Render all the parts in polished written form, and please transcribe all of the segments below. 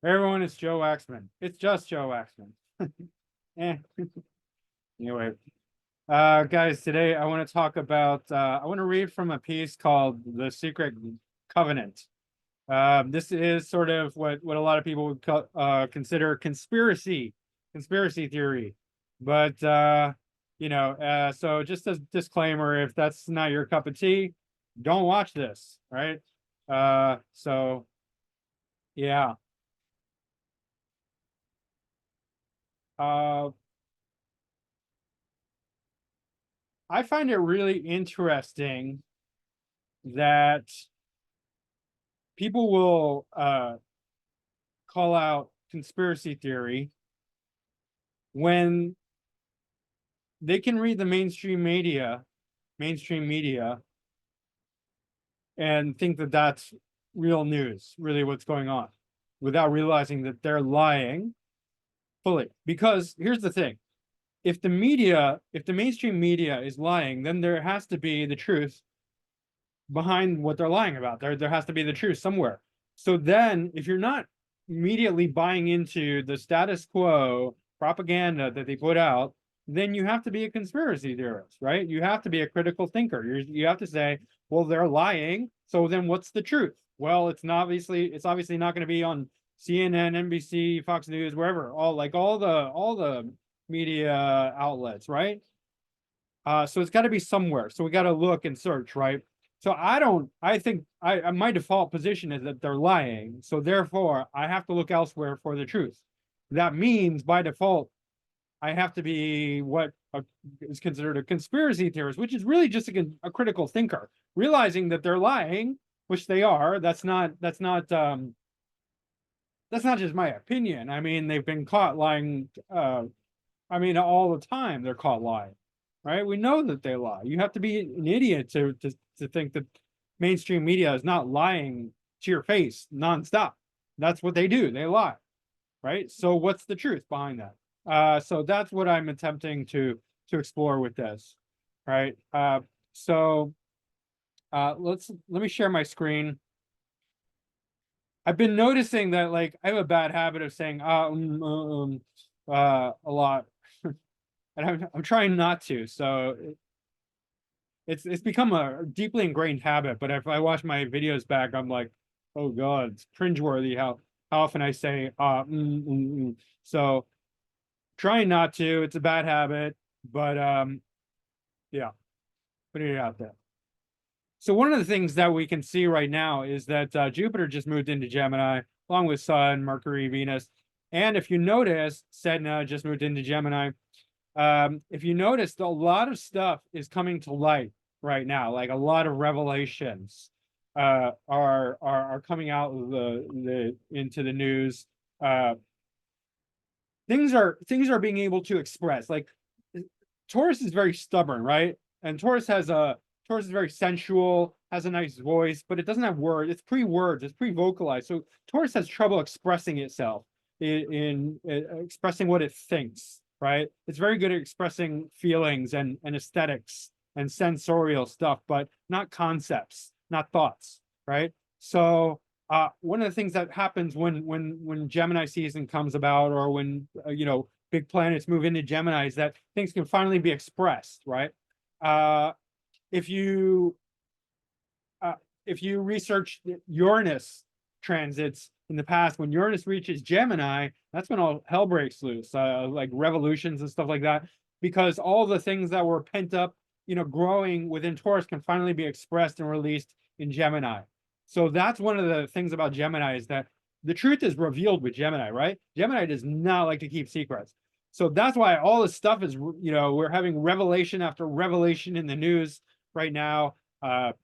Everyone, it's Joe Waxman. It's just Joe Waxman. Eh. Anyway, guys, today I want to talk about. I want to read from a piece called "The Secret Covenant." This is sort of what a lot of people would consider conspiracy theory, but so just as disclaimer, if that's not your cup of tea, don't watch this, right? So yeah. Uh, I find it really interesting that people will call out conspiracy theory when they can read the mainstream media, and think that that's real news, really what's going on, without realizing that they're lying fully. Because here's the thing: if the mainstream media is lying, then there has to be the truth behind what they're lying about. There has to be the truth somewhere. So then, if you're not immediately buying into the status quo propaganda that they put out, then you have to be a conspiracy theorist, right? You have to be a critical thinker. You have to say, well, they're lying. So then, what's the truth? Well, it's obviously not going to be on CNN, NBC, Fox News, wherever. All the media outlets, right? So it's got to be somewhere. So we got to look and search, right? So I think my default position is that they're lying. So therefore, I have to look elsewhere for the truth. That means by default, I have to be what is considered a conspiracy theorist, which is really just a critical thinker, realizing that they're lying, which they are. That's not just my opinion. I mean, they've been caught lying. All the time they're caught lying, right? We know that they lie. You have to be an idiot to think that mainstream media is not lying to your face nonstop. That's what they do. They lie, right? So what's the truth behind that? So that's what I'm attempting to explore with this, right? Let me share my screen. I've been noticing that I have a bad habit of saying a lot, and I'm trying not to. So it's become a deeply ingrained habit. But if I watch my videos back, I'm like, oh god, it's cringeworthy how often I say So trying not to. It's a bad habit, but yeah, putting it out there. So one of the things that we can see right now is that Jupiter just moved into Gemini, along with Sun, Mercury, Venus. And if you notice, Sedna just moved into Gemini. If you noticed, a lot of stuff is coming to light right now. Like a lot of revelations are coming out of the into the news. Uh, things are being able to express. Like Taurus is very stubborn, right? And Taurus is very sensual, has a nice voice, but it doesn't have words. It's pre-words, it's pre-vocalized. So Taurus has trouble expressing itself in expressing what it thinks, right? It's very good at expressing feelings and aesthetics and sensorial stuff, but not concepts, not thoughts, right? So one of the things that happens when Gemini season comes about, or when big planets move into Gemini, is that things can finally be expressed, right? If you if you research Uranus transits in the past, when Uranus reaches Gemini, that's when all hell breaks loose, like revolutions and stuff like that, because all the things that were pent up, growing within Taurus can finally be expressed and released in Gemini. So that's one of the things about Gemini, is that the truth is revealed with Gemini, right? Gemini does not like to keep secrets. So that's why all this stuff is, we're having revelation after revelation in the news right now.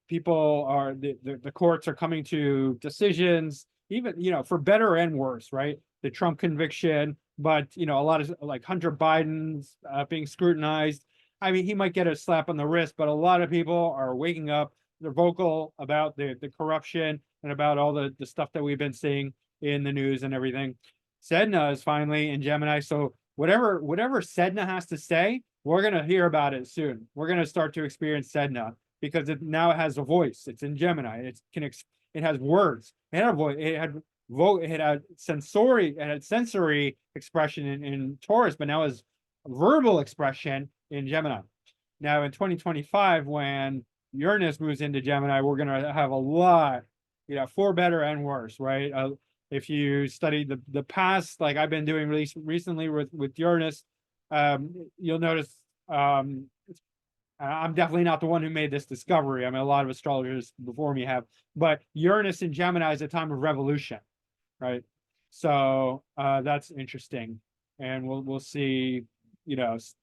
People are the courts are coming to decisions, even for better and worse, right? The Trump conviction, but a lot of like Hunter Biden's being scrutinized. I mean, he might get a slap on the wrist, but a lot of people are waking up. They're vocal about the corruption and about all the stuff that we've been seeing in the news and everything. Sedna is finally in Gemini, so whatever Sedna has to say, we're gonna hear about it soon. We're gonna start to experience Sedna, because it now has a voice. It's in Gemini. It has words. It had a voice. It had it had sensory expression in Taurus, but now is verbal expression in Gemini. Now in 2025, when Uranus moves into Gemini, we're gonna have a lot, for better and worse, right? If you study the past, like I've been doing recently with Uranus, you'll notice I'm definitely not the one who made this discovery. I mean, a lot of astrologers before me have, but Uranus in Gemini is a time of revolution, right? So that's interesting, and we'll see. These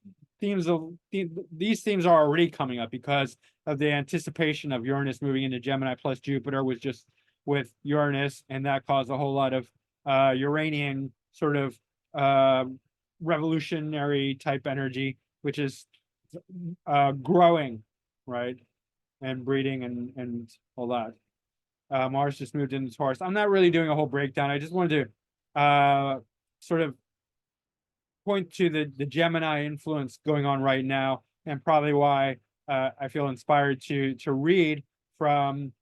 themes are already coming up because of the anticipation of Uranus moving into Gemini, plus Jupiter was just with Uranus, and that caused a whole lot of Uranian sort of revolutionary type energy, which is growing, right, and breeding and all that. Mars just moved into Taurus. I'm not really doing a whole breakdown. I just wanted to sort of point to the Gemini influence going on right now, and probably why I feel inspired to read from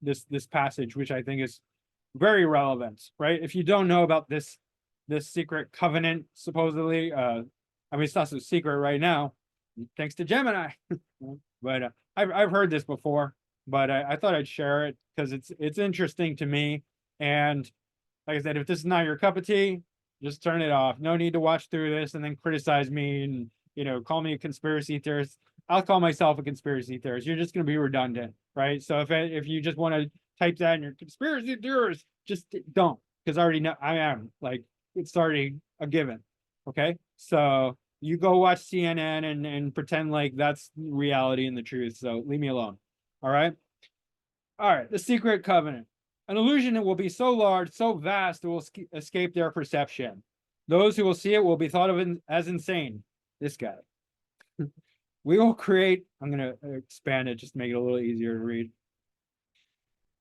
this passage, which I think is very relevant, right? If you don't know about this secret covenant, supposedly, I mean, it's not so secret right now, thanks to Gemini. But I've heard this before, but I thought I'd share it because it's interesting to me. And like I said, if this is not your cup of tea, just turn it off. No need to watch through this and then criticize me and call me a conspiracy theorist. I'll call myself a conspiracy theorist. You're just going to be redundant, right? So if you just want to type that in your conspiracy theorist, just don't, because I already know I am. Like, it's already a given. Okay, so you go watch CNN and pretend like that's reality and the truth. So leave me alone. All right. The secret covenant. An illusion that will be so large, so vast, it will escape their perception. Those who will see it will be thought of as insane. This guy. We will create, I'm going to expand it, just to make it a little easier to read.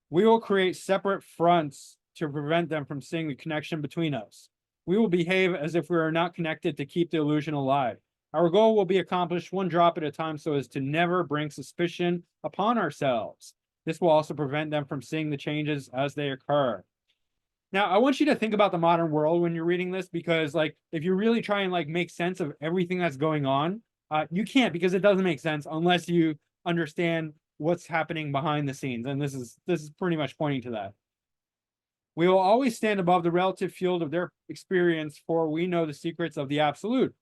We will create separate fronts to prevent them from seeing the connection between us. We will behave as if we are not connected to keep the illusion alive. Our goal will be accomplished one drop at a time so as to never bring suspicion upon ourselves. This will also prevent them from seeing the changes as they occur. Now, I want you to think about the modern world when you're reading this, because like, if you really try and like make sense of everything that's going on, you can't, because it doesn't make sense unless you understand what's happening behind the scenes. And this is pretty much pointing to that. We will always stand above the relative field of their experience, for we know the secrets of the absolute.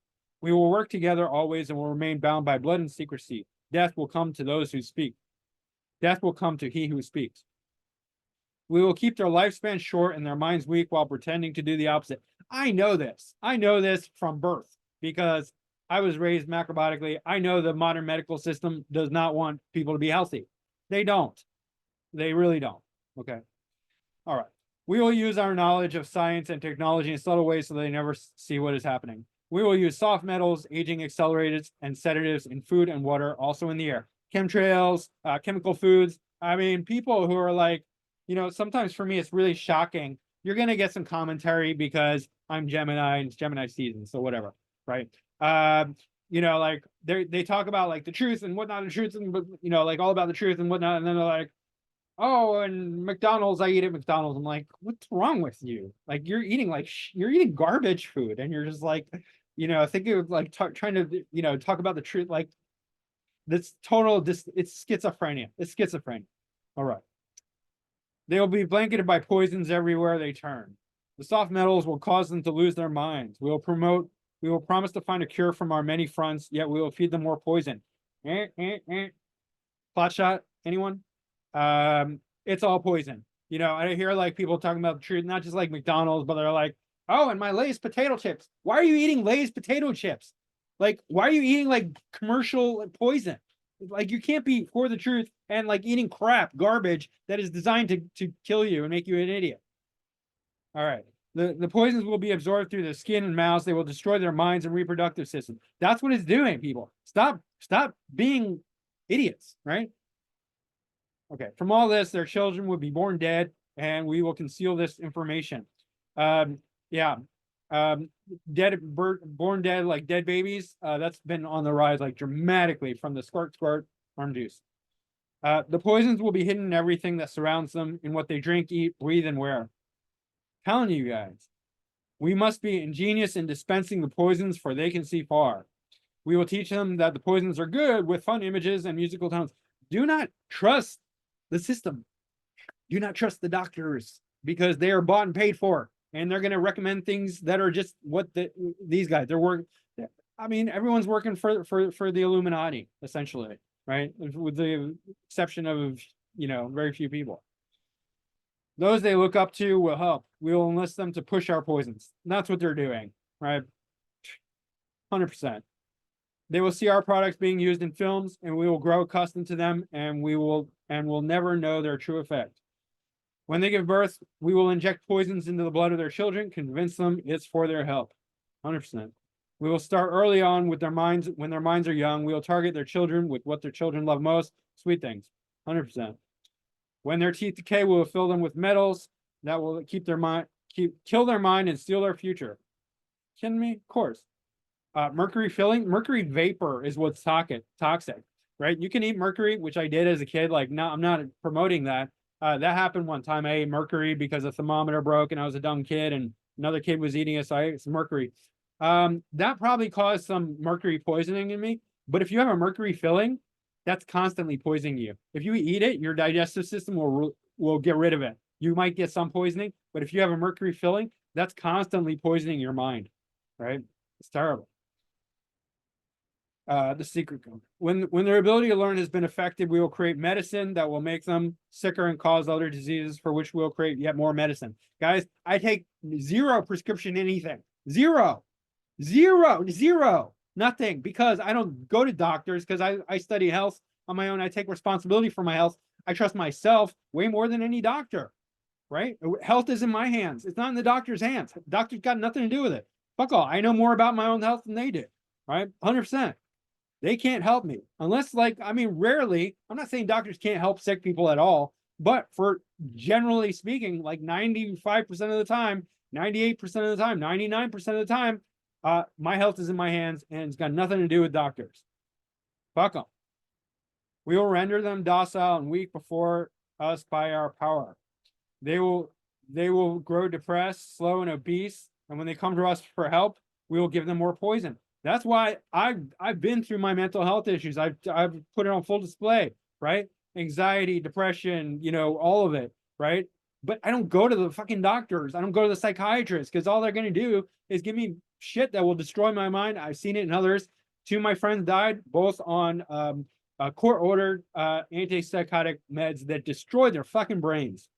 We will work together always and will remain bound by blood and secrecy. Death will come to those who speak. Death will come to he who speaks. We will keep their lifespan short and their minds weak while pretending to do the opposite. I know this. I know this from birth because I was raised macrobiotically. I know the modern medical system does not want people to be healthy. They don't. They really don't. Okay. All right. We will use our knowledge of science and technology in subtle ways so they never see what is happening. We will use soft metals, aging accelerators, and sedatives in food and water, also in the air. Chemtrails, chemical foods. I mean, people who are like, sometimes for me, it's really shocking. You're going to get some commentary because I'm Gemini and it's Gemini season, so whatever, right? Like they talk about like the truth and whatnot, the truth, and like all about the truth and whatnot, and then they're like, oh, and McDonald's, I eat at McDonald's. I'm like, what's wrong with you? Like, you're eating garbage food, and you're just like, thinking of like trying to talk about the truth, like it's schizophrenia. It's schizophrenia. All right. They will be blanketed by poisons everywhere they turn. The soft metals will cause them to lose their minds. We will promise to find a cure from our many fronts, yet we will feed them more poison. Plot shot, anyone? It's all poison. I hear like people talking about the truth, not just like McDonald's, but they're like, oh, and my Lay's potato chips. Why are you eating Lay's potato chips? Like, why are you eating like commercial poison? Like, you can't be for the truth and like eating crap, garbage that is designed to kill you and make you an idiot. All right. The poisons will be absorbed through their skin and mouths. They will destroy their minds and reproductive system. That's what it's doing, people. Stop being idiots, right? Okay. From all this, their children will be born dead, and we will conceal this information. Born dead, like dead babies. That's been on the rise like dramatically from the squirt orange juice. The poisons will be hidden in everything that surrounds them, in what they drink, eat, breathe, and wear. Telling you guys, we must be ingenious in dispensing the poisons, for they can see far. We will teach them that the poisons are good with fun images and musical tones. Do not trust the system. Do not trust the doctors, because they are bought and paid for, and they're going to recommend things that are just what these guys they're working. I mean, everyone's working for the Illuminati, essentially, right? With the exception of, very few people. Those they look up to will help. We will enlist them to push our poisons. And that's what they're doing, right? 100%. They will see our products being used in films, and we will grow accustomed to them, and will never know their true effect. When they give birth, we will inject poisons into the blood of their children, convince them it's for their help. 100%. We will start early on with their minds. When their minds are young, we will target their children with what their children love most, sweet things. 100%. When their teeth decay, we will fill them with metals that will kill their mind and steal their future. Kidding me? Of course. Mercury filling, mercury vapor is what's toxic, right? You can eat mercury, which I did as a kid. Like, no, I'm not promoting that. That happened one time. I ate mercury because a thermometer broke and I was a dumb kid, and another kid was eating it, so I ate some mercury. That probably caused some mercury poisoning in me. But if you have a mercury filling, that's constantly poisoning you. If you eat it, your digestive system will get rid of it. You might get some poisoning, but if you have a mercury filling, that's constantly poisoning your mind, right? It's terrible. The secret code. When their ability to learn has been affected, we will create medicine that will make them sicker and cause other diseases, for which we'll create yet more medicine. Guys, I take 0 prescription anything. 0. Nothing, because I don't go to doctors, because I study health on my own. I take responsibility for my health. I trust myself way more than any doctor, right? Health is in my hands. It's not in the doctor's hands. The doctor's got nothing to do with it. Fuck all. I know more about my own health than they do, right? 100%. They can't help me unless, rarely. I'm not saying doctors can't help sick people at all, but for generally speaking, like 95% of the time, 98% of the time, 99% of the time, my health is in my hands, and it's got nothing to do with doctors. Fuck them. We will render them docile and weak before us by our power. They will grow depressed, slow, and obese, and when they come to us for help, we will give them more poison. That's why I've been through my mental health issues. I've put it on full display, right? Anxiety, depression, all of it, right? But I don't go to the fucking doctors. I don't go to the psychiatrist, because all they're going to do is give me shit that will destroy my mind. I've seen it in others. 2 of my friends died, both on court-ordered antipsychotic meds that destroyed their fucking brains.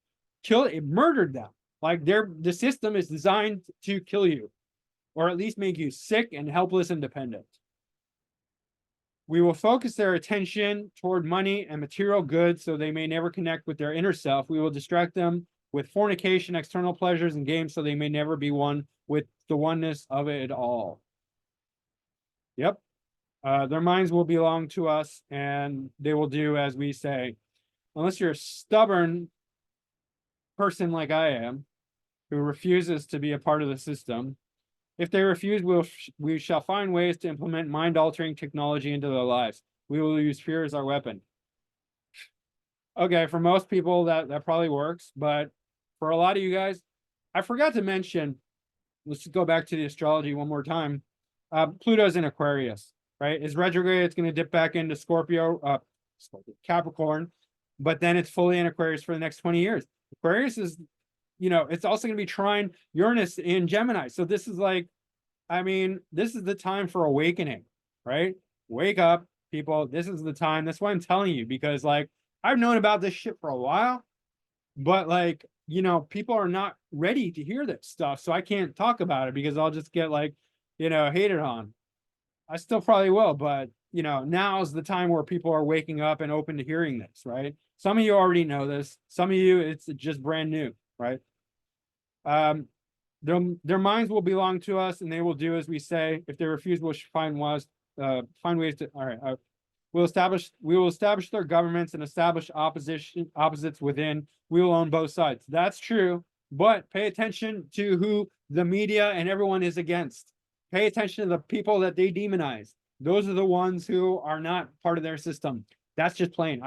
It murdered them. Like, the system is designed to kill you, or at least make you sick and helpless and dependent. We will focus their attention toward money and material goods, so they may never connect with their inner self. We will distract them with fornication, external pleasures, and games, so they may never be one with the oneness of it all. Yep. Their minds will belong to us, and they will do as we say. Unless you're a stubborn person like I am, who refuses to be a part of the system. If they refuse, we shall find ways to implement mind-altering technology into their lives. We will use fear as our weapon. Okay, for most people, that probably works, but for a lot of you guys, I forgot to mention, let's just go back to the astrology one more time. Pluto's in Aquarius, right? It's retrograde. It's going to dip back into Capricorn, but then it's fully in Aquarius for the next 20 years. Aquarius is, it's also going to be trine Uranus in Gemini. So this is this is the time for awakening, right? Wake up, people. This is the time. That's why I'm telling you, because I've known about this shit for a while, but people are not ready to hear this stuff. So I can't talk about it, because I'll just get hated on. I still probably will, but now's the time where people are waking up and open to hearing this, right? Some of you already know this. Some of you, it's just brand new, right? Their minds will belong to us, and they will do as we say. If they refuse, we'll find ways to. All right. We will establish their governments and establish opposites within. We will own both sides. That's true, but pay attention to who the media and everyone is against. Pay attention to the people that they demonize. Those are the ones who are not part of their system. That's just plain.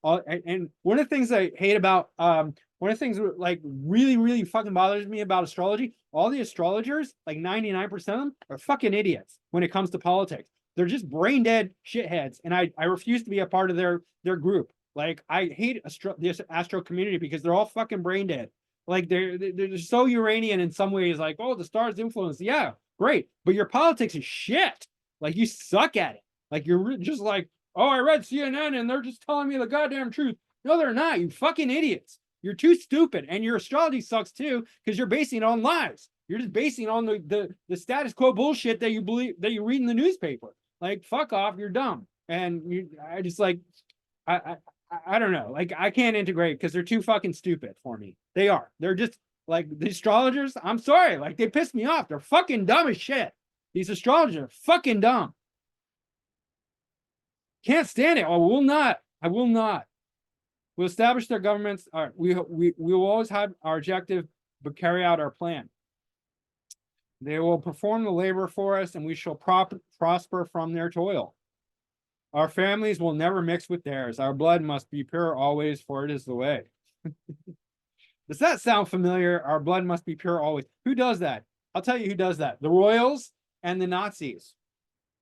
And one of the things I hate about one of the things that, like, really, really fucking bothers me about astrology, all the astrologers, like 99% of them, are fucking idiots when it comes to politics. They're just brain dead shitheads, and I refuse to be a part of their group. Like, I hate this astro community because they're all fucking brain dead. Like, they're so Uranian in some ways. Like, oh, the stars influence. Yeah, great, but your politics is shit. Like, you suck at it. Like, you're just like, oh, I read CNN and they're just telling me the goddamn truth. No, they're not. You fucking idiots. You're too stupid, and your astrology sucks too because you're basing it on lies. You're just basing it on the status quo bullshit that you believe, that you read in the newspaper. Like, fuck off. You're dumb. And I just like, I, I don't know. Like, I can't integrate because they're too fucking stupid for me. They are. They're just like the astrologers. I'm sorry. Like, they piss me off. They're fucking dumb as shit. These astrologers are fucking dumb. Can't stand it. I will not. I will not. We'll establish their governments. All right, we will always have our objective, but carry out our plan. They will perform the labor for us, and we shall prosper from their toil. Our families will never mix with theirs. Our blood must be pure always, for it is the way. Does that sound familiar? Our blood must be pure always. Who does that? I'll tell you who does that. The royals and the Nazis.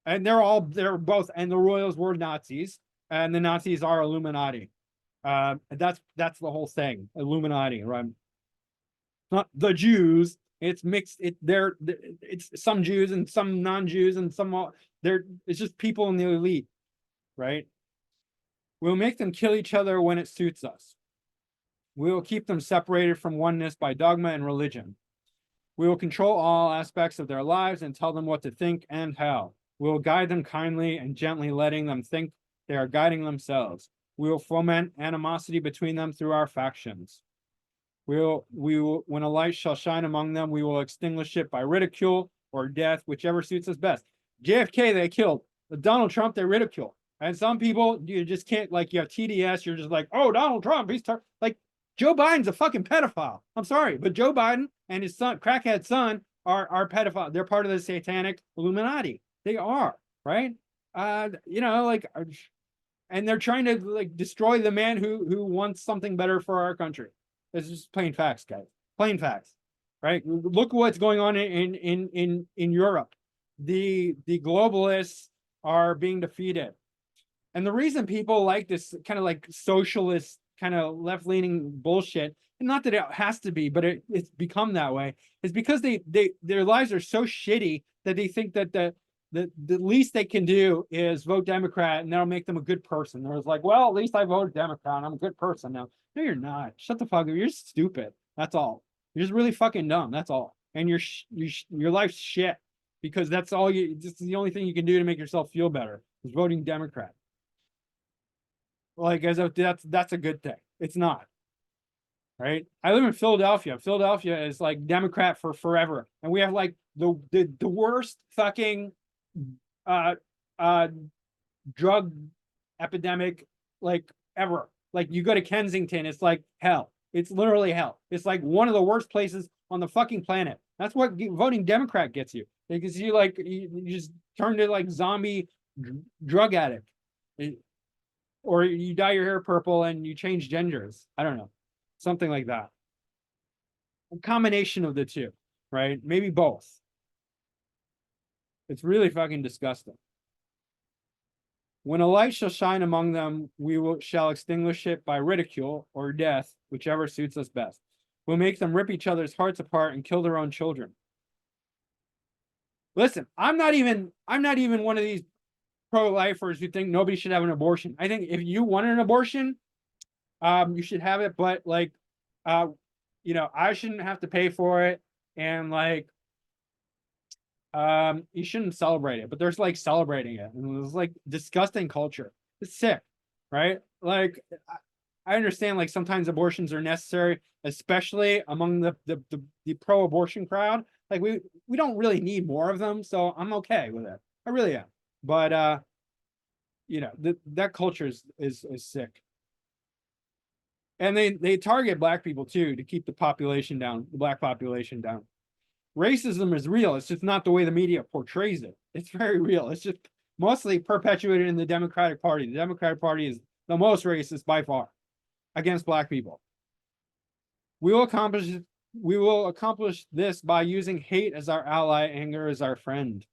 And they're both, and the royals were Nazis, and the Nazis are Illuminati. That's the whole thing. Illuminati, right? Not the Jews. It's mixed. It's some Jews and some non-Jews and some it's just people in the elite, right? We'll make them kill each other when it suits us. We will keep them separated from oneness by dogma and religion. We will control all aspects of their lives and tell them what to think and how. We will guide them kindly and gently, letting them think they are guiding themselves. We will foment animosity between them through our factions. We will, when a light shall shine among them, we will extinguish it by ridicule or death, whichever suits us best. JFK, they killed. Donald Trump, they ridicule. And some people, you just can't, like, you have TDS, you're just like, oh, Donald Trump, he's like, Joe Biden's a fucking pedophile. I'm sorry, but Joe Biden and his son, crackhead son, are pedophiles. They're part of the satanic Illuminati. They are, right? Like, and they're trying to, like, destroy the man who wants something better for our country. It's just plain facts, guys. Plain facts, right? Look what's going on in Europe. The globalists are being defeated, and the reason people like this kind of like socialist, kind of left-leaning bullshit, and not that it has to be, but it's become that way, is because their lives are so shitty that they think that the least they can do is vote Democrat, and that'll make them a good person. They're like, well, at least I voted Democrat. I'm a good person now. No, you're not. Shut the fuck up. You're stupid. That's all. You're just really fucking dumb. That's all. And your life's shit, because that's all you. This is the only thing you can do to make yourself feel better is voting Democrat. Like, that's a good thing. It's not. Right? I live in Philadelphia. Philadelphia is like Democrat for forever, and we have like the worst fucking drug epidemic like ever. Like, you go to Kensington, it's like hell. It's literally hell. It's like one of the worst places on the fucking planet. That's what voting Democrat gets you, because you just turn to like zombie drug addict, or you dye your hair purple and you change genders. I don't know, something like that. A combination of the two, right? Maybe both. It's really fucking disgusting. When a light shall shine among them, shall extinguish it by ridicule or death, whichever suits us best. We'll make them rip each other's hearts apart and kill their own children. Listen, I'm not even one of these pro-lifers who think nobody should have an abortion. I think if you want an abortion, you should have it, but like, I shouldn't have to pay for it, and like, you shouldn't celebrate it, but there's like celebrating it, and it's like disgusting culture. It's sick, right? Like, I understand like sometimes abortions are necessary, especially among the pro-abortion crowd. Like, we don't really need more of them, so I'm okay with it. I really am. But that culture is sick. And they target black people too, to keep the population down, the black population down. Racism is real. It's just not the way the media portrays it. It's very real. It's just mostly perpetuated in the Democratic Party. The Democratic Party is the most racist by far against black people. We will accomplish this by using hate as our ally, anger as our friend.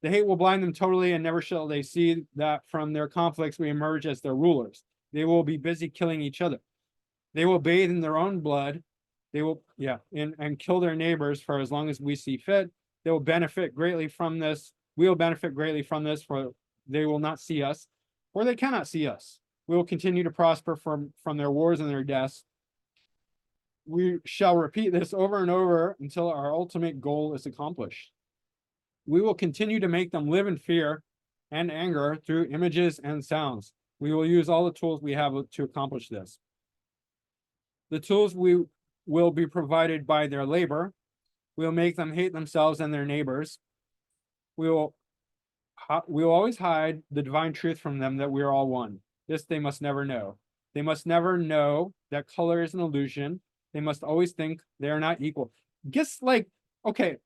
The hate will blind them totally, and never shall they see that from their conflicts we emerge as their rulers. They will be busy killing each other. They will bathe in their own blood. They will, and kill their neighbors for as long as we see fit. They will benefit greatly from this. We will benefit greatly from this, for they will not see us, or they cannot see us. We will continue to prosper from their wars and their deaths. We shall repeat this over and over until our ultimate goal is accomplished. We will continue to make them live in fear and anger through images and sounds. We will use all the tools we have to accomplish this. The tools will be provided by their labor. We will make them hate themselves and their neighbors. We will always hide the divine truth from them, that we are all one. This they must never know. They must never know that color is an illusion. They must always think they are not equal. Guess, like, okay,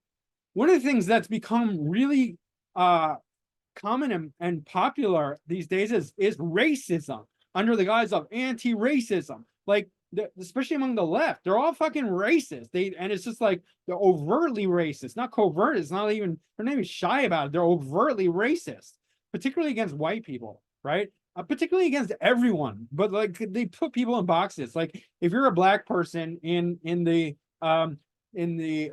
one of the things that's become really common and popular these days is racism, under the guise of anti-racism. Like, especially among the left, they're all fucking racist. And it's just like, they're overtly racist, not covert. It's not even, they're not even shy about it. They're overtly racist, particularly against white people, right? Particularly against everyone. But like, they put people in boxes. Like, if you're a black person in the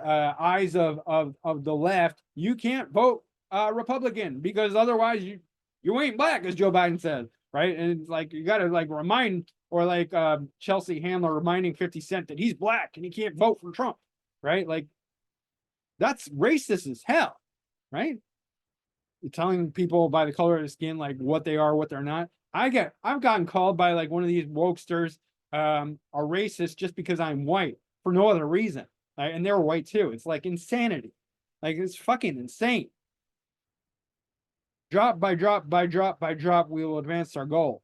eyes of the left, you can't vote Republican, because otherwise you ain't black, as Joe Biden said, right? And it's like, you got to like remind, or like Chelsea Handler reminding 50 Cent that he's black and he can't vote for Trump, right? Like, that's racist as hell, right? You're telling people by the color of the skin like what they are, what they're not. I've gotten called by like one of these wokesters a racist just because I'm white for no other reason, right? And they're white too. It's like insanity. Like, it's fucking insane. Drop by drop by drop by drop, we will advance our goal.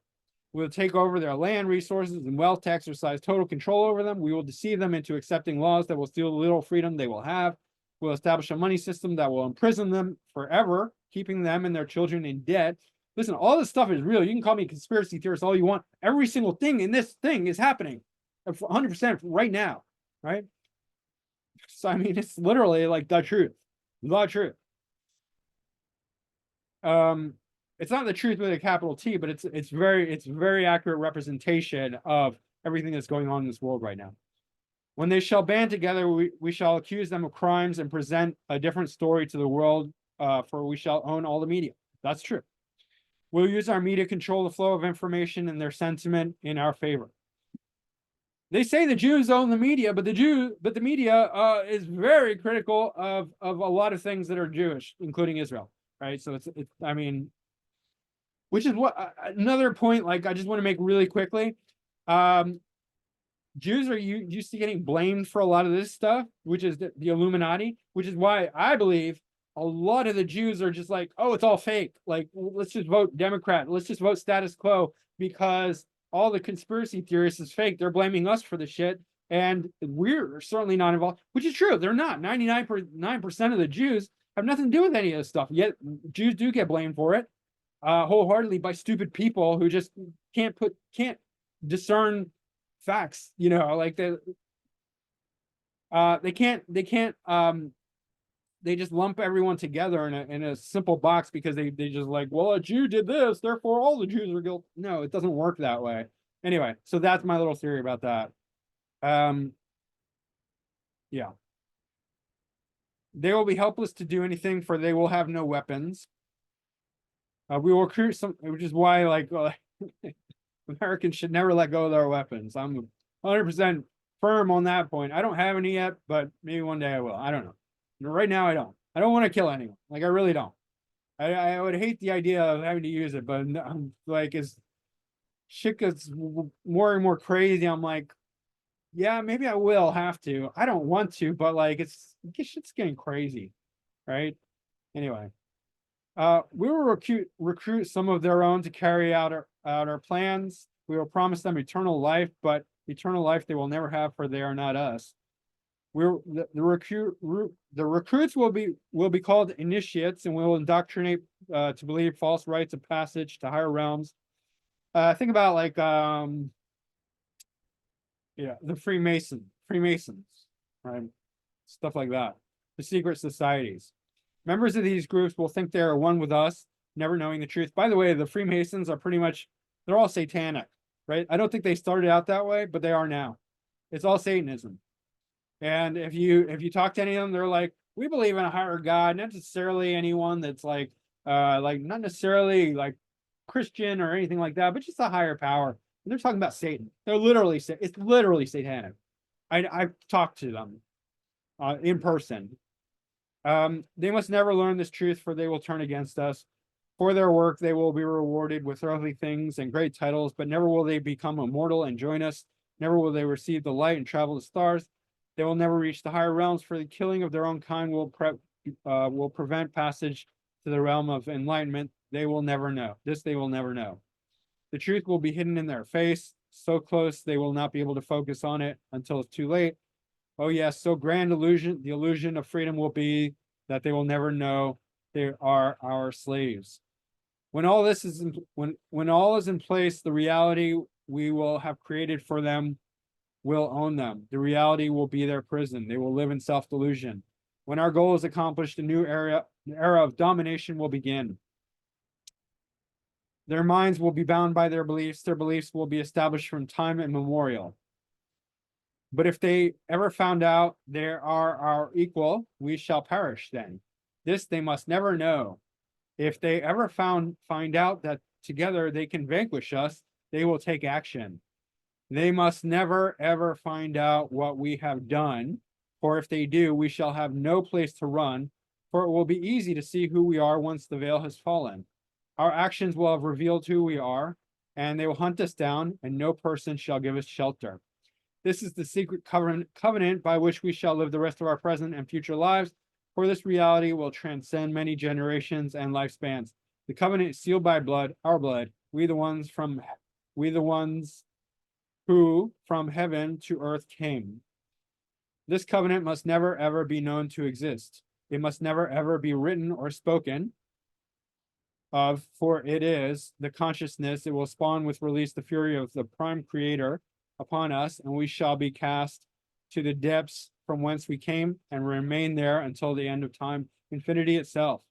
We will take over their land, resources, and wealth to exercise total control over them. We will deceive them into accepting laws that will steal the little freedom they will have. We'll establish a money system that will imprison them forever, keeping them and their children in debt. Listen, all this stuff is real. You can call me a conspiracy theorist all you want. Every single thing in this thing is happening 100% right now, right? So, I mean, it's literally like the truth. The truth. It's not the truth with a capital T, but it's very accurate representation of everything that's going on in this world right now. When they shall band together, we shall accuse them of crimes and present a different story to the world, for we shall own all the media. That's true. We'll use our media to control the flow of information and their sentiment in our favor. They say the Jews own the media, but the media is very critical of a lot of things that are Jewish, including Israel, right? So it's I mean, which is what another point, like, I just want to make really quickly. Jews are used to getting blamed for a lot of this stuff, which is the Illuminati, which is why I believe a lot of the Jews are just like, oh, it's all fake. Like, let's just vote Democrat. Let's just vote status quo, because all the conspiracy theorists is fake. They're blaming us for the shit. And we're certainly not involved, which is true. They're not. 99% of the Jews have nothing to do with any of this stuff. Yet Jews do get blamed for it wholeheartedly by stupid people who just can't discern facts. You know, like they just lump everyone together in a simple box, because they just like, well, a Jew did this, therefore all the Jews are guilty. No, it doesn't work that way. Anyway, so that's my little theory about that. Yeah. They will be helpless to do anything, for they will have no weapons. We will recruit some, which is why, like, Americans should never let go of their weapons. I'm 100% firm on that point. I don't have any yet, but maybe one day I will. I don't know. Right now, I don't. I don't want to kill anyone. Like, I really don't. I would hate the idea of having to use it, but I'm like, as shit gets more and more crazy, I'm like, yeah, maybe I will have to. I don't want to, but like, shit's getting crazy, right? Anyway, we will recruit some of their own to carry out our plans. We will promise them eternal life, but eternal life they will never have, for they are not us. The recruits will be called initiates, and we will indoctrinate to believe false rites of passage to higher realms. Think about like the Freemasons, right? Stuff like that. The secret societies. Members of these groups will think they are one with us, never knowing the truth. By the way, the Freemasons are pretty much, they're all satanic, right? I don't think they started out that way, but they are now. It's all Satanism. And if you talk to any of them, they're like, we believe in a higher God, not necessarily anyone that's like not necessarily like Christian or anything like that, but just a higher power. And they're talking about Satan. It's literally satanic. I've talked to them in person. They must never learn this truth, for they will turn against us. For their work, they will be rewarded with earthly things and great titles, but never will they become immortal and join us. Never will they receive the light and travel the stars. They will never reach the higher realms, for the killing of their own kind will prevent passage to the realm of enlightenment. They will never know. This they will never know. The truth will be hidden in their face, so close they will not be able to focus on it until it's too late. Oh yes, so grand illusion, the illusion of freedom will be that they will never know they are our slaves. When all this is when all is in place, the reality we will have created for them will own them. The reality will be their prison. They will live in self-delusion. When our goal is accomplished, a new era of domination will begin. Their minds will be bound by their beliefs. Their beliefs will be established from time immemorial. But if they ever found out they are our equal, we shall perish then. This they must never know. If they ever find out that together they can vanquish us, they will take action. They must never ever find out what we have done, for if they do, we shall have no place to run, for it will be easy to see who we are once the veil has fallen. Our actions will have revealed who we are, and they will hunt us down, and no person shall give us shelter. This is the secret covenant by which we shall live the rest of our present and future lives, for this reality will transcend many generations and lifespans. The covenant is sealed by blood, our blood, we the ones who from heaven to earth came. This covenant must never ever be known to exist. It must never ever be written or spoken of, for it is the consciousness it will spawn with release the fury of the prime creator upon us, and we shall be cast to the depths from whence we came and remain there until the end of time, infinity itself.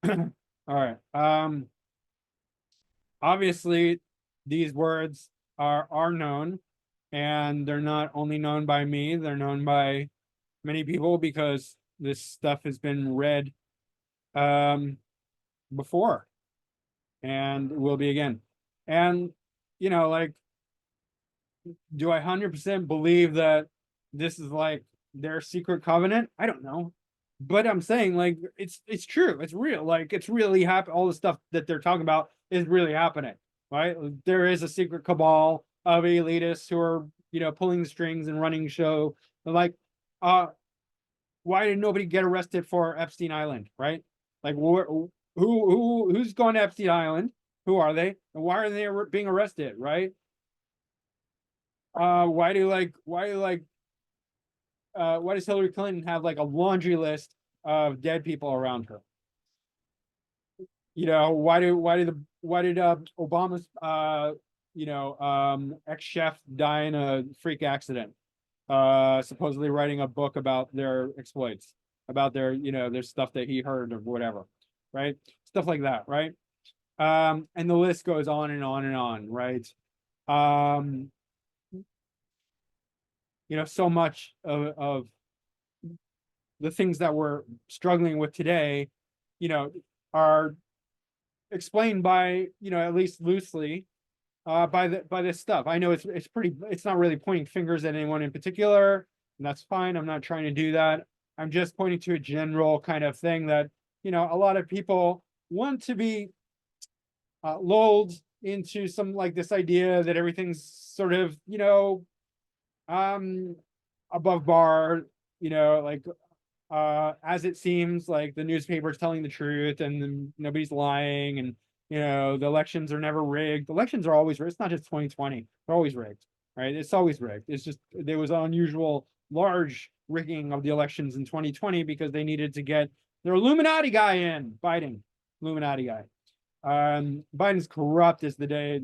All right. Obviously, these words are known, and they're not only known by me, they're known by many people because this stuff has been read before and will be again. And like, do I 100% believe that this is like their secret covenant? I don't know. But I'm saying, like, it's true, it's real, like it's really happening. All the stuff that they're talking about is really happening, right? There is a secret cabal of elitists who are pulling the strings and running show. Like, why did nobody get arrested for Epstein Island, right? Like, who's going to Epstein Island? Who are they, and why are they being arrested, right? Why does Hillary Clinton have like a laundry list of dead people around her? Why did Obama's ex-chef die in a freak accident? Supposedly writing a book about their exploits, about their their stuff that he heard or whatever, right? Stuff like that, right? And the list goes on and on and on, right? So much of the things that we're struggling with today, are explained by, at least loosely, by this stuff. I know it's not really pointing fingers at anyone in particular, and that's fine. I'm not trying to do that. I'm just pointing to a general kind of thing that, a lot of people want to be lulled into some like this idea that everything's sort of, above bar, like as it seems like the newspaper's telling the truth and nobody's lying, and the elections are never rigged. The elections are always rigged. It's not just 2020, they're always rigged, right? It's always rigged. It's just there was unusual large rigging of the elections in 2020 because they needed to get their Illuminati guy in, Biden, Illuminati guy. Biden's corrupt as the day,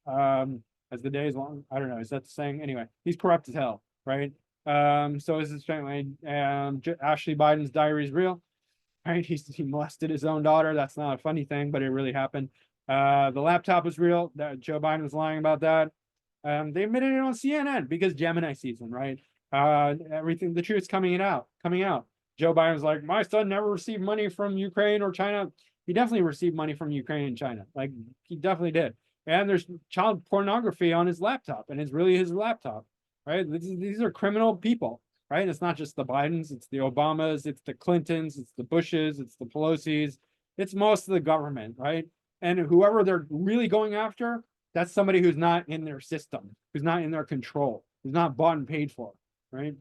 as the day is long. I don't know. Is that the saying? Anyway, he's corrupt as hell, right? So is his family. Ashley Biden's diary is real, right? He molested his own daughter. That's not a funny thing, but it really happened. The laptop was real. That Joe Biden was lying about that. They admitted it on CNN because Gemini season, right? Everything, the truth's coming out. Joe Biden was like, my son never received money from Ukraine or China. He definitely received money from Ukraine and China. Like, he definitely did. And there's child pornography on his laptop, and it's really his laptop, right? These are criminal people, right? And it's not just the Bidens, it's the Obamas, it's the Clintons, it's the Bushes, it's the Pelosi's, it's most of the government, right? And whoever they're really going after, that's somebody who's not in their system, who's not in their control, who's not bought and paid for, right?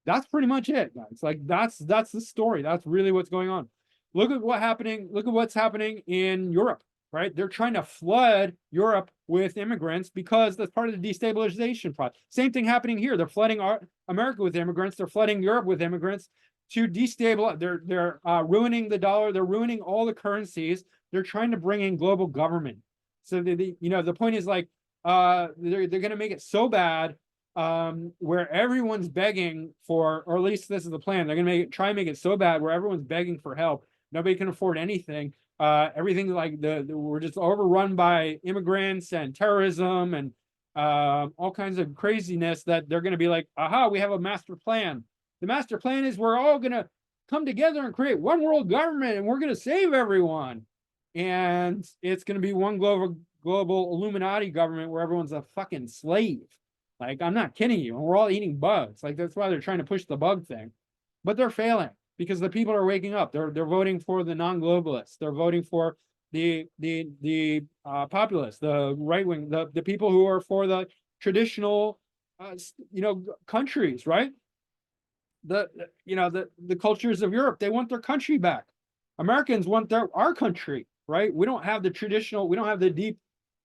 That's pretty much it, guys. Like, that's the story. That's really what's going on. Look at what's happening in Europe, right? They're trying to flood Europe with immigrants because that's part of the destabilization process. Same thing happening here. They're flooding America with immigrants. They're flooding Europe with immigrants to destabilize. They're ruining the dollar. They're ruining all the currencies. They're trying to bring in global government. So the point is, like, they're going to make it so bad where everyone's begging for, or at least this is the plan. They're going to try and make it so bad where everyone's begging for help. Nobody can afford anything. Everything, like we're just overrun by immigrants and terrorism and all kinds of craziness, that they're going to be like, aha, we have a master plan. The master plan is we're all going to come together and create one world government, and we're going to save everyone. And it's going to be one global Illuminati government where everyone's a fucking slave. Like, I'm not kidding you. And we're all eating bugs. Like, that's why they're trying to push the bug thing. But they're failing because the people are waking up. They're voting for the non-globalists. They're voting for the populists, the right wing, the people who are for the traditional countries, right? The cultures of Europe, they want their country back. Americans want our country, right? We don't have the deep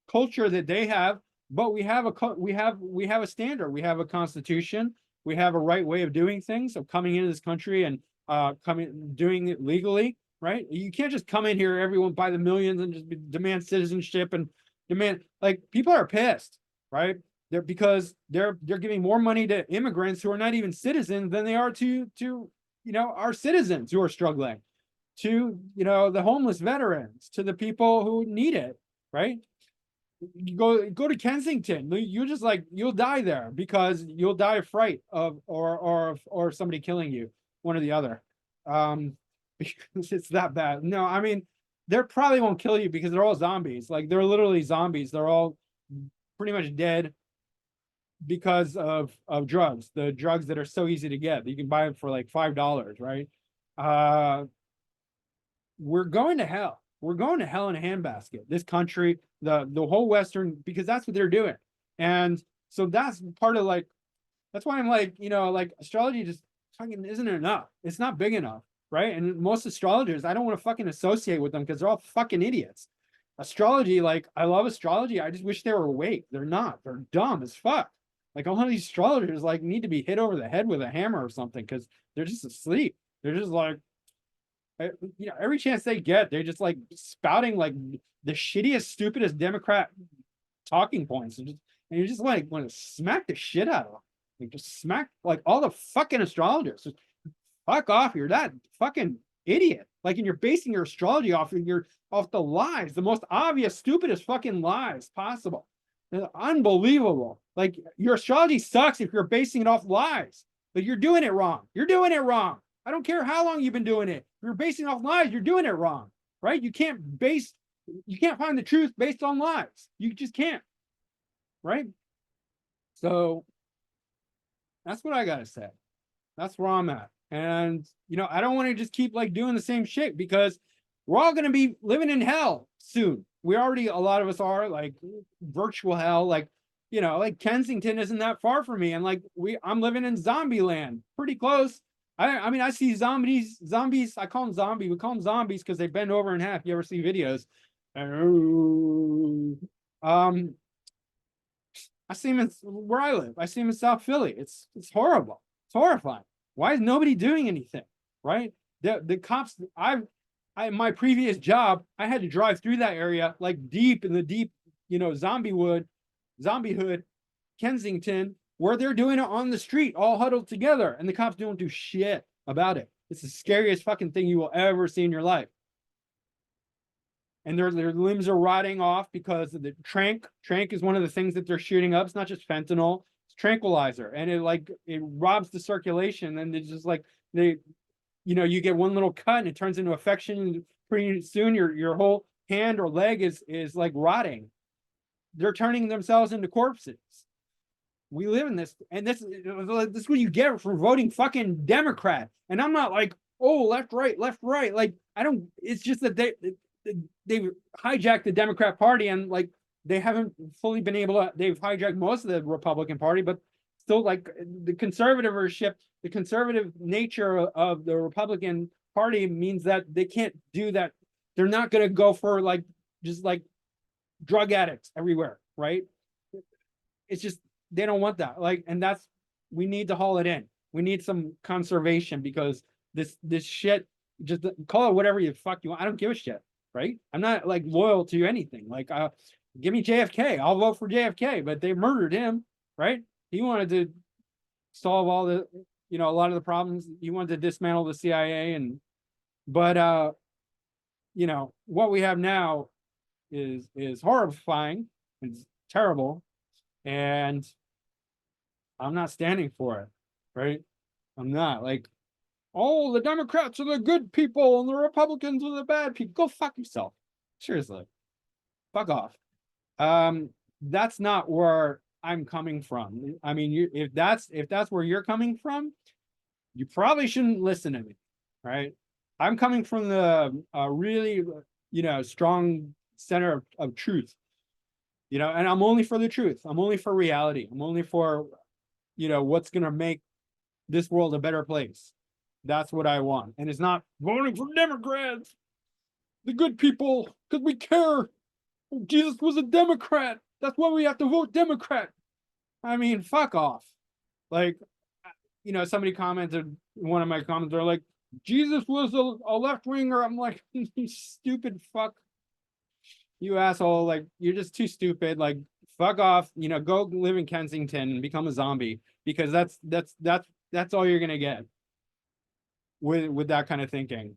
culture that they have, but we have a standard. We have a constitution. We have a right way of doing things, of coming into this country and doing it legally, right? You can't just come in here, everyone by the millions, and just demand citizenship and demand, like, people are pissed, right? Because they're giving more money to immigrants who are not even citizens than they are to our citizens who are struggling, to the homeless veterans, to the people who need it, right? You go to Kensington, you'll die there because you'll die of fright or somebody killing you, one or the other, because it's that bad. No, I mean, they probably won't kill you because they're all zombies. Like, they're literally zombies. They're all pretty much dead because of drugs, the drugs that are so easy to get. You can buy them for like $5, right? We're going to hell. We're going to hell in a handbasket. This country, the whole Western, because that's what they're doing. And so that's part of, like, that's why I'm like, like, astrology just fucking isn't enough. It's not big enough, right? And most astrologers, I don't want to fucking associate with them because they're all fucking idiots. Astrology, like, I love astrology. I just wish they were awake. They're not. They're dumb as fuck. Like, a lot of these astrologers, like, need to be hit over the head with a hammer or something because they're just asleep. They're just like, every chance they get, they're just like spouting like the shittiest, stupidest Democrat talking points, and you just like want to smack the shit out of them. Like, just smack, like, all the fucking astrologers. Just fuck off. You're that fucking idiot. Like, and you're basing your astrology off the lies, the most obvious, stupidest fucking lies possible. They're unbelievable. Like, your astrology sucks if you're basing it off lies. But you're doing it wrong. You're doing it wrong. I don't care how long you've been doing it. If you're basing off lies, you're doing it wrong, right? You can't find the truth based on lies. You just can't, right? So that's what I gotta say. That's where I'm at. And I don't want to just keep like doing the same shit because we're all gonna be living in hell soon. A lot of us are, like, virtual hell, like, like Kensington isn't that far from me, and like I'm living in zombie land, pretty close. I mean, I see zombies. I call them zombie. We call them zombies because they bend over in half. You ever see videos? I see them where I live. I see them in South Philly. It's horrible. It's horrifying. Why is nobody doing anything? Right? The cops. my previous job, I had to drive through that area, like deep in the deep, zombie hood, Kensington, where they're doing it on the street, all huddled together, and the cops don't do shit about it. It's the scariest fucking thing you will ever see in your life. And their limbs are rotting off because of the trank. Trank is one of the things that they're shooting up. It's not just fentanyl, it's tranquilizer, and it robs the circulation, and it's just like you get one little cut and it turns into infection, and pretty soon your whole hand or leg is like rotting. They're turning themselves into corpses. We live in this, and this is what you get for voting fucking Democrat. And I'm not like, oh, left, right. Like, I don't. It's just that they've hijacked the Democrat Party, and like they haven't fully been able to. They've hijacked most of the Republican Party, but still, like the conservative nature of the Republican Party means that they can't do that. They're not going to go for like just like drug addicts everywhere, right? It's just they don't want that. Like, and we need to haul it in. We need some conservation, because this shit, just call it whatever you fuck you want. I don't give a shit, right? I'm not like loyal to anything. Like, give me JFK, I'll vote for JFK, but they murdered him, right? He wanted to solve all the, a lot of the problems. He wanted to dismantle the CIA, but what we have now is horrifying. It's terrible, and I'm not standing for it, right? I'm not like, oh, the Democrats are the good people and the Republicans are the bad people. Go fuck yourself. Seriously. Fuck off. That's not where I'm coming from. I mean, if that's where you're coming from, you probably shouldn't listen to me, right? I'm coming from the really, strong center of truth, and I'm only for the truth. I'm only for reality. I'm only for, what's going to make this world a better place. That's what I want. And it's not voting for Democrats, the good people, because we care. Jesus was a Democrat. That's why we have to vote Democrat. I mean, fuck off. Like, somebody commented, one of my comments, they're like, Jesus was a left winger. I'm like, you stupid fuck. You asshole. Like, you're just too stupid. Like, fuck off. Go live in Kensington and become a zombie, because that's all you're gonna get with that kind of thinking.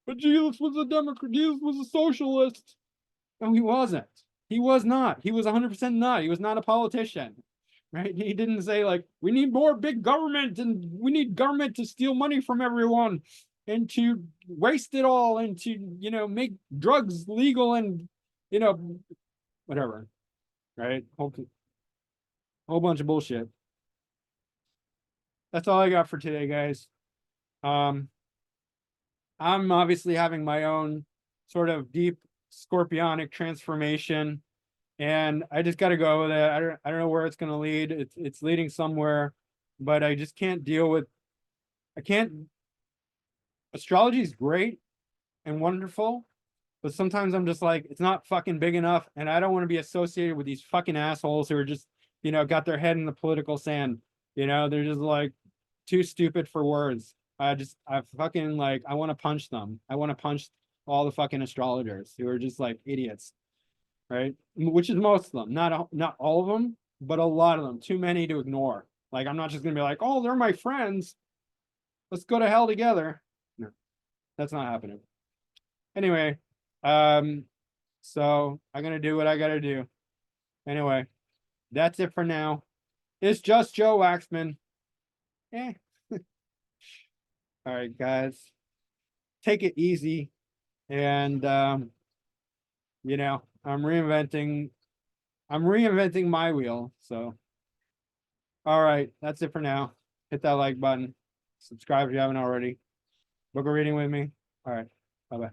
But Jesus was a Democrat. Jesus was a socialist. No, he wasn't. He was not. He was 100% not. He was not a politician, right? He didn't say like, we need more big government, and we need government to steal money from everyone and to waste it all, and to, make drugs legal, and, whatever, right? Whole bunch of bullshit. That's all I got for today, guys. I'm obviously having my own sort of deep scorpionic transformation, and I just got to go with it. I don't know where it's going to lead. It's leading somewhere, but I just can't deal with. I can't. Astrology is great and wonderful, but sometimes I'm just like, it's not fucking big enough, and I don't want to be associated with these fucking assholes who are just, got their head in the political sand. They're just like too stupid for words. I fucking like, I want to punch them. I want to punch all the fucking astrologers who are just like idiots, right? Which is most of them, not all of them, but a lot of them. Too many to ignore. Like, I'm not just gonna be like, oh, they're my friends, let's go to hell together. No, that's not happening. Anyway, so I'm gonna do what I gotta do. Anyway, that's it for now. It's just Joe Waxman. Eh. All right, guys, take it easy. And I'm reinventing my wheel. So all right, that's it for now. Hit that like button, subscribe if you haven't already, book a reading with me. All right, bye-bye.